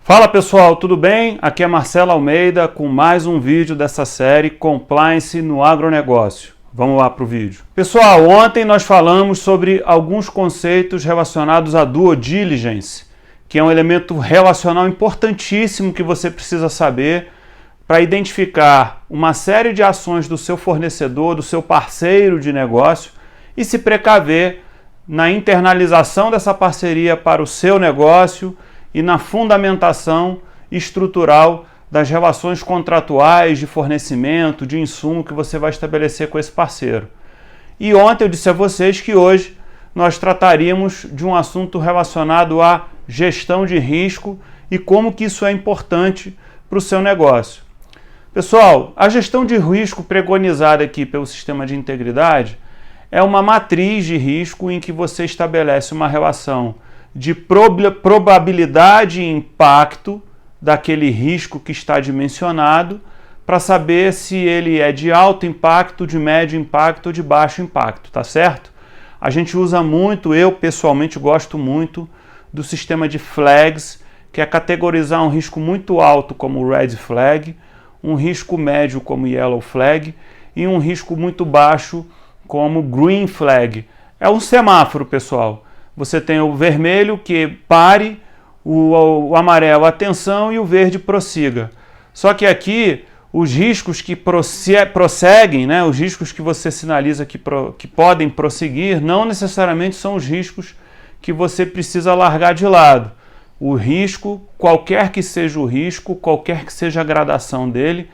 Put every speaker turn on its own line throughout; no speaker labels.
Fala pessoal, tudo bem? Aqui é Marcelo Almeida com mais um vídeo dessa série Compliance no Agronegócio. Vamos lá para o vídeo. Pessoal, ontem nós falamos sobre alguns conceitos relacionados à due diligence, que é um elemento relacional importantíssimo que você precisa saber para identificar uma série de ações do seu fornecedor, do seu parceiro de negócio e se precaver na internalização dessa parceria para o seu negócio e na fundamentação estrutural das relações contratuais de fornecimento, de insumo que você vai estabelecer com esse parceiro. E ontem eu disse a vocês que hoje nós trataríamos de um assunto relacionado à gestão de risco e como que isso é importante para o seu negócio. Pessoal, a gestão de risco preconizada aqui pelo sistema de integridade é uma matriz de risco em que você estabelece uma relação de probabilidade e impacto daquele risco que está dimensionado para saber se ele é de alto impacto, de médio impacto ou de baixo impacto, tá certo? A gente usa muito, eu pessoalmente gosto muito do sistema de flags, que é categorizar um risco muito alto como red flag, um risco médio como yellow flag e um risco muito baixo como green flag. É um semáforo, pessoal. Você tem o vermelho, que pare, o amarelo, atenção, e o verde, prossiga. Só que aqui, os riscos que prosseguem, né, os riscos que você sinaliza que podem prosseguir, não necessariamente são os riscos que você precisa largar de lado. O risco, qualquer que seja o risco, qualquer que seja a gradação dele,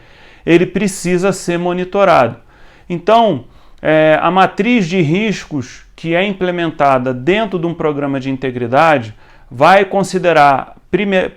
ele precisa ser monitorado. Então, a matriz de riscos que é implementada dentro de um programa de integridade vai considerar,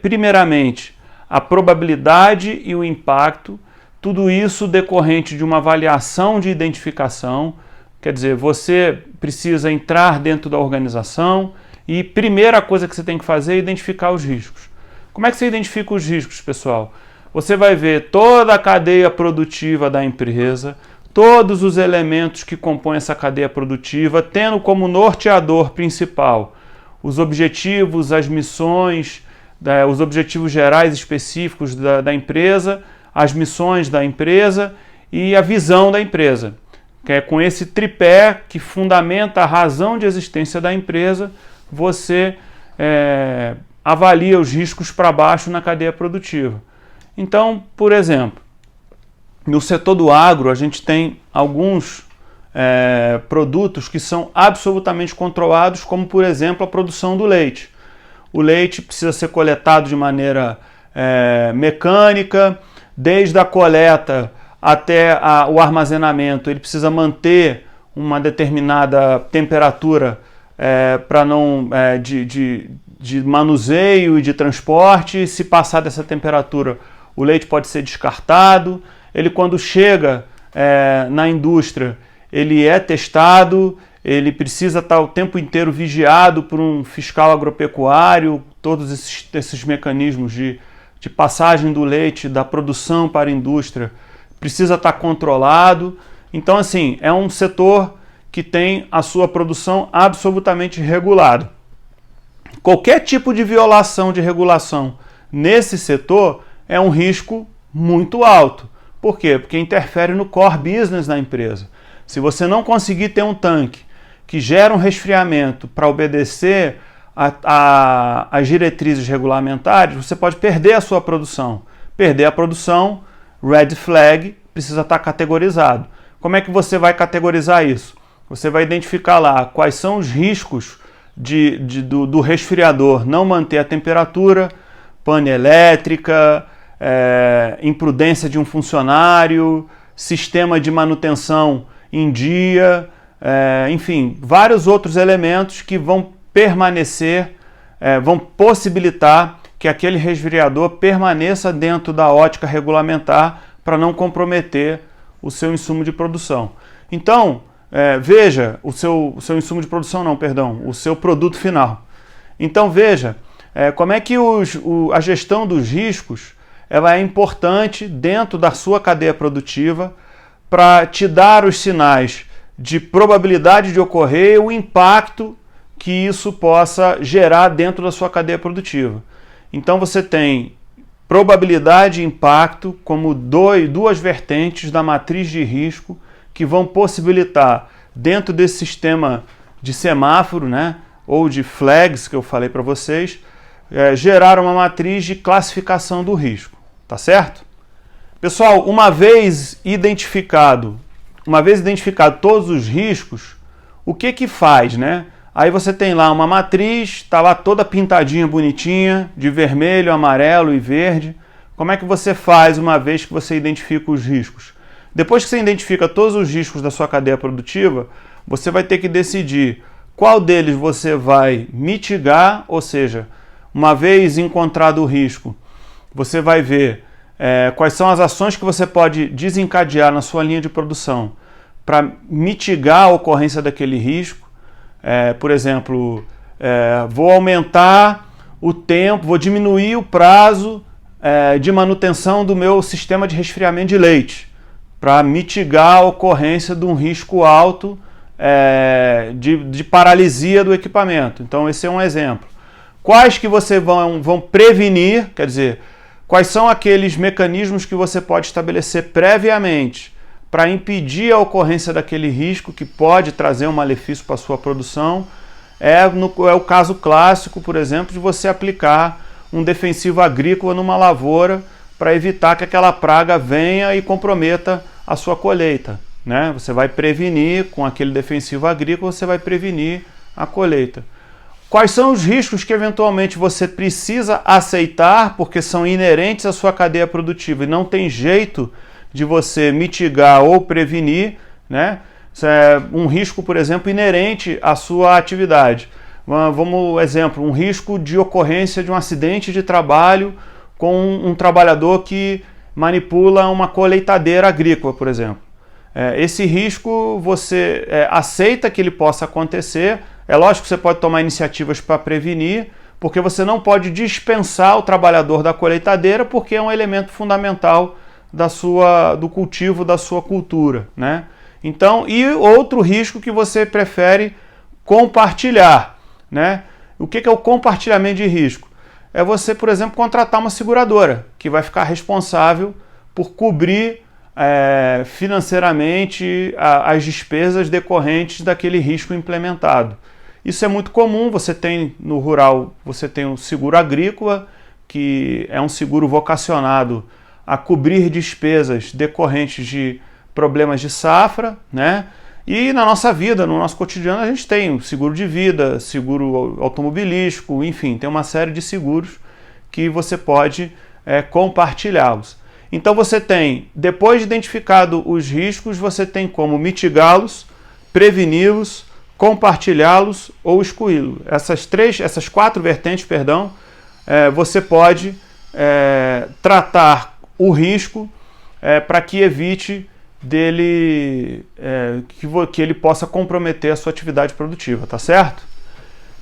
primeiramente, a probabilidade e o impacto, tudo isso decorrente de uma avaliação de identificação. Quer dizer, você precisa entrar dentro da organização e a primeira coisa que você tem que fazer é identificar os riscos. Como é que você identifica os riscos, pessoal? Você vai ver toda a cadeia produtiva da empresa, todos os elementos que compõem essa cadeia produtiva, tendo como norteador principal os objetivos, as missões, os objetivos gerais específicos da empresa, as missões da empresa e a visão da empresa. Que é com esse tripé que fundamenta a razão de existência da empresa, você avalia os riscos para baixo na cadeia produtiva. Então, por exemplo, no setor do agro, a gente tem alguns produtos que são absolutamente controlados, como, por exemplo, a produção do leite. O leite precisa ser coletado de maneira mecânica, desde a coleta até o armazenamento. Ele precisa manter uma determinada temperatura para não de manuseio e de transporte. Se passar dessa temperatura, o leite pode ser descartado. Ele, quando chega na indústria, ele é testado, ele precisa estar o tempo inteiro vigiado por um fiscal agropecuário, todos esses mecanismos de passagem do leite, da produção para a indústria, precisa estar controlado. Então, assim, é um setor que tem a sua produção absolutamente regulada. Qualquer tipo de violação de regulação nesse setor é um risco muito alto. Por quê? Porque interfere no core business da empresa. Se você não conseguir ter um tanque que gera um resfriamento para obedecer às diretrizes regulamentares, você pode perder a sua produção. Perder a produção, red flag, precisa estar categorizado. Como é que você vai categorizar isso? Você vai identificar lá quais são os riscos do resfriador não manter a temperatura, pane elétrica, imprudência de um funcionário, sistema de manutenção em dia, enfim, vários outros elementos que vão permanecer, vão possibilitar que aquele resfriador permaneça dentro da ótica regulamentar para não comprometer o seu insumo de produção. Então, veja, o seu insumo de produção não, perdão, o seu produto final. Então veja como é que a gestão dos riscos ela é importante dentro da sua cadeia produtiva para te dar os sinais de probabilidade de ocorrer, o impacto que isso possa gerar dentro da sua cadeia produtiva. Então você tem probabilidade e impacto como duas vertentes da matriz de risco que vão possibilitar, dentro desse sistema de semáforo, né, ou de flags que eu falei para vocês, gerar uma matriz de classificação do risco, tá certo? Pessoal, uma vez identificado todos os riscos, o que faz, né? Aí você tem lá uma matriz, está lá toda pintadinha, bonitinha, de vermelho, amarelo e verde. Como é que você faz uma vez que você identifica os riscos? Depois que você identifica todos os riscos da sua cadeia produtiva, você vai ter que decidir qual deles você vai mitigar, ou seja, uma vez encontrado o risco, você vai ver quais são as ações que você pode desencadear na sua linha de produção para mitigar a ocorrência daquele risco. Por exemplo, vou aumentar o tempo, vou diminuir o prazo de manutenção do meu sistema de resfriamento de leite para mitigar a ocorrência de um risco alto de paralisia do equipamento. Então esse é um exemplo. Quais que você vão prevenir, quer dizer, quais são aqueles mecanismos que você pode estabelecer previamente para impedir a ocorrência daquele risco que pode trazer um malefício para a sua produção. É o caso clássico, por exemplo, de você aplicar um defensivo agrícola numa lavoura para evitar que aquela praga venha e comprometa a sua colheita, né? Você vai prevenir, com aquele defensivo agrícola, você vai prevenir a colheita. Quais são os riscos que eventualmente você precisa aceitar porque são inerentes à sua cadeia produtiva e não tem jeito de você mitigar ou prevenir, né? Isso é um risco, por exemplo, inerente à sua atividade. Exemplo, um risco de ocorrência de um acidente de trabalho com um trabalhador que manipula uma colheitadeira agrícola, por exemplo. Esse risco você aceita que ele possa acontecer. É lógico que você pode tomar iniciativas para prevenir, porque você não pode dispensar o trabalhador da colheitadeira, porque é um elemento fundamental do cultivo da sua cultura, né? Então, e outro risco que você prefere compartilhar, né? O que é o compartilhamento de risco? É você, por exemplo, contratar uma seguradora que vai ficar responsável por cobrir financeiramente as despesas decorrentes daquele risco implementado. Isso é muito comum. Você tem no rural, você tem o seguro agrícola, que é um seguro vocacionado a cobrir despesas decorrentes de problemas de safra, né? E na nossa vida, no nosso cotidiano, a gente tem seguro de vida, seguro automobilístico, enfim, tem uma série de seguros que você pode compartilhá-los. Então você tem, depois de identificado os riscos, você tem como mitigá-los, preveni-los, compartilhá-los ou excluí-los. Essas quatro vertentes, você pode tratar o risco para que evite dele que ele possa comprometer a sua atividade produtiva, tá certo?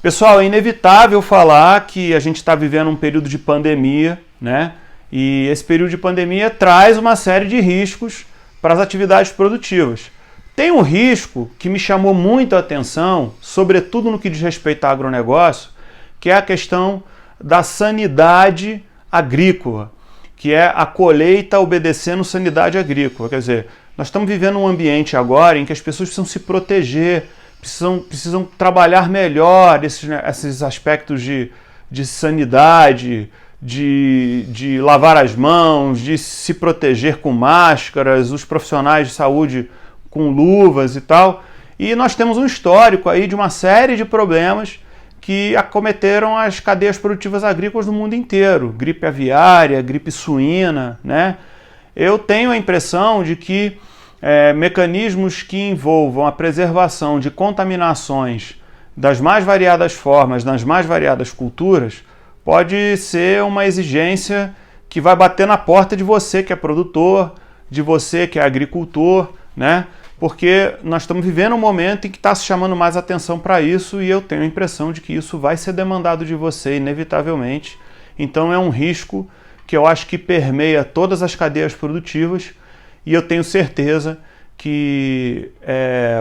Pessoal, é inevitável falar que a gente está vivendo um período de pandemia, né? E esse período de pandemia traz uma série de riscos para as atividades produtivas. Tem um risco que me chamou muito a atenção, sobretudo no que diz respeito ao agronegócio, que é a questão da sanidade agrícola, que é a colheita obedecendo sanidade agrícola. Quer dizer, nós estamos vivendo um ambiente agora em que as pessoas precisam se proteger, precisam trabalhar melhor esses aspectos de sanidade, de lavar as mãos, de se proteger com máscaras, os profissionais de saúde com luvas e tal. E nós temos um histórico aí de uma série de problemas que acometeram as cadeias produtivas agrícolas do mundo inteiro. Gripe aviária, gripe suína, né? Eu tenho a impressão de que mecanismos que envolvam a preservação de contaminações das mais variadas formas, nas mais variadas culturas, pode ser uma exigência que vai bater na porta de você que é produtor, de você que é agricultor, né? Porque nós estamos vivendo um momento em que está se chamando mais atenção para isso e eu tenho a impressão de que isso vai ser demandado de você, inevitavelmente. Então é um risco que eu acho que permeia todas as cadeias produtivas e eu tenho certeza que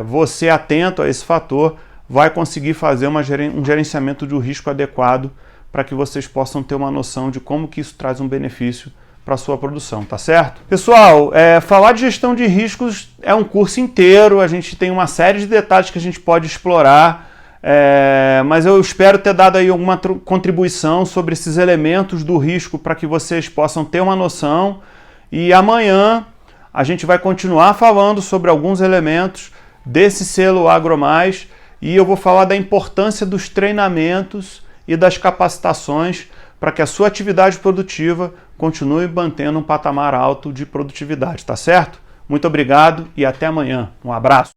você, atento a esse fator, vai conseguir fazer um gerenciamento de risco adequado para que vocês possam ter uma noção de como que isso traz um benefício para a sua produção, tá certo? Pessoal, falar de gestão de riscos é um curso inteiro, a gente tem uma série de detalhes que a gente pode explorar, mas eu espero ter dado aí alguma contribuição sobre esses elementos do risco para que vocês possam ter uma noção, e amanhã a gente vai continuar falando sobre alguns elementos desse selo AgroMais, e eu vou falar da importância dos treinamentos e das capacitações para que a sua atividade produtiva continue mantendo um patamar alto de produtividade, tá certo? Muito obrigado e até amanhã. Um abraço!